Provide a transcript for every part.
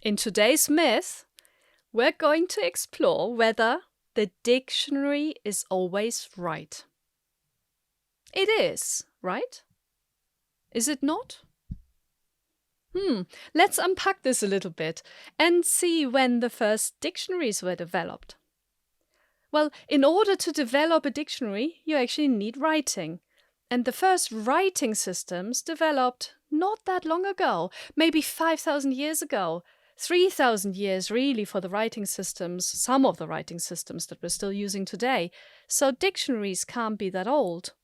In today's myth, we're going to explore whether the dictionary is always right. It is, right? Is it not? Let's unpack this a little bit and see when the first dictionaries were developed. Well, in order to develop a dictionary, you actually need writing. And the first writing systems developed not that long ago, maybe 5,000 years ago. 3,000 years really for the writing systems, some of the writing systems that we're still using today. So dictionaries can't be that old.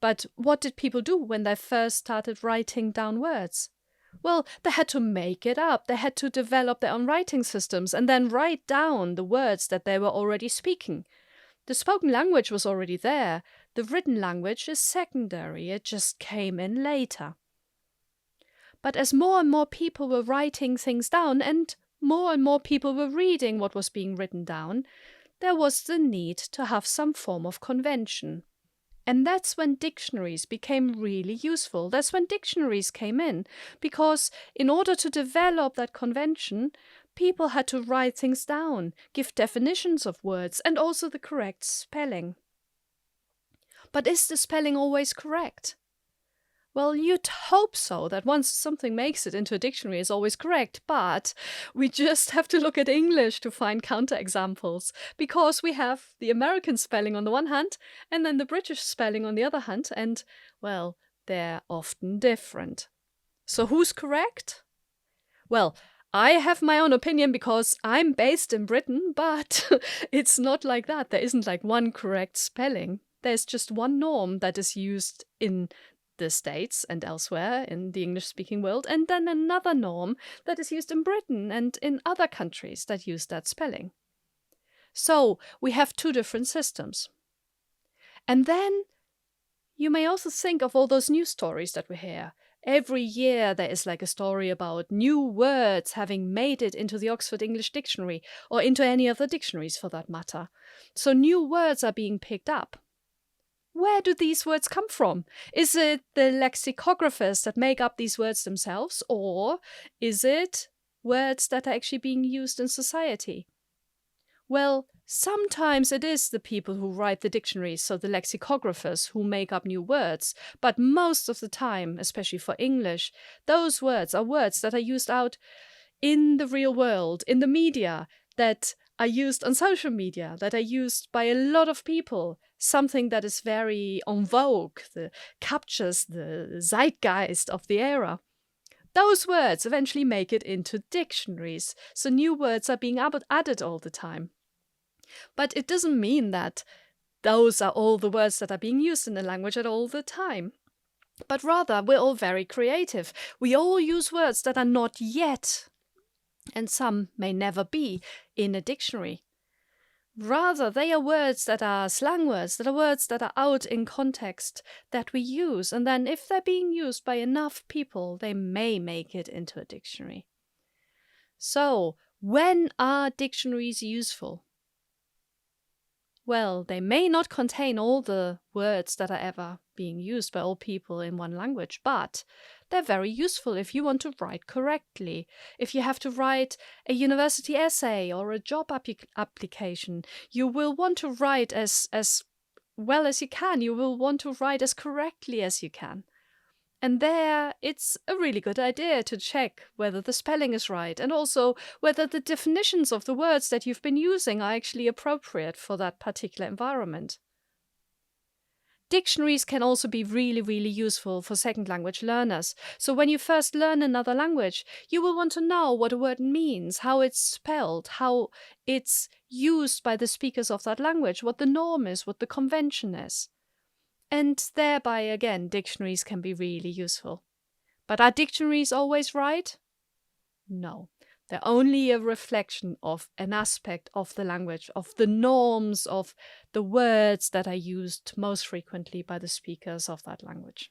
But what did people do when they first started writing down words? Well, they had to make it up. They had to develop their own writing systems and then write down the words that they were already speaking. The spoken language was already there. The written language is secondary. It just came in later. But as more and more people were writing things down and more people were reading what was being written down, there was the need to have some form of convention. And that's when dictionaries became really useful. That's when dictionaries came in, because in order to develop that convention, people had to write things down, give definitions of words, and also the correct spelling. But is the spelling always correct? Well, you'd hope so, that once something makes it into a dictionary is always correct, but we just have to look at English to find counterexamples, because we have the American spelling on the one hand, and then the British spelling on the other hand, and, well, they're often different. So who's correct? Well, I have my own opinion because I'm based in Britain, but it's not like that. There isn't like one correct spelling. There's just one norm that is used in the States and elsewhere in the English-speaking world, and then another norm that is used in Britain and in other countries that use that spelling. So we have two different systems. And then you may also think of all those news stories that we hear. Every year there is like a story about new words having made it into the Oxford English Dictionary, or into any other dictionaries for that matter. So new words are being picked up. Where do these words come from? Is it the lexicographers that make up these words themselves, or is it words that are actually being used in society? Well, sometimes it is the people who write the dictionaries, so the lexicographers, who make up new words, but most of the time, especially for English, those words are words that are used out in the real world, in the media, that are used on social media, that are used by a lot of people, something that is very en vogue, that captures the zeitgeist of the era. Those words eventually make it into dictionaries, so new words are being added all the time. But it doesn't mean that those are all the words that are being used in the language at all the time. But rather, we're all very creative. We all use words that are not yet, and some may never be, in a dictionary. Rather, they are words that are slang words, that are words that are out in context that we use, and then if they're being used by enough people, they may make it into a dictionary. So, when are dictionaries useful? Well, they may not contain all the words that are ever being used by all people in one language, but they're very useful if you want to write correctly. If you have to write a university essay or a job application, you will want to write as well as you can. You will want to write as correctly as you can. And there, it's a really good idea to check whether the spelling is right and also whether the definitions of the words that you've been using are actually appropriate for that particular environment. Dictionaries can also be really, really useful for second language learners. So when you first learn another language, you will want to know what a word means, how it's spelled, how it's used by the speakers of that language, what the norm is, what the convention is. And thereby, again, dictionaries can be really useful. But are dictionaries always right? No. They're only a reflection of an aspect of the language, of the norms, of the words that are used most frequently by the speakers of that language.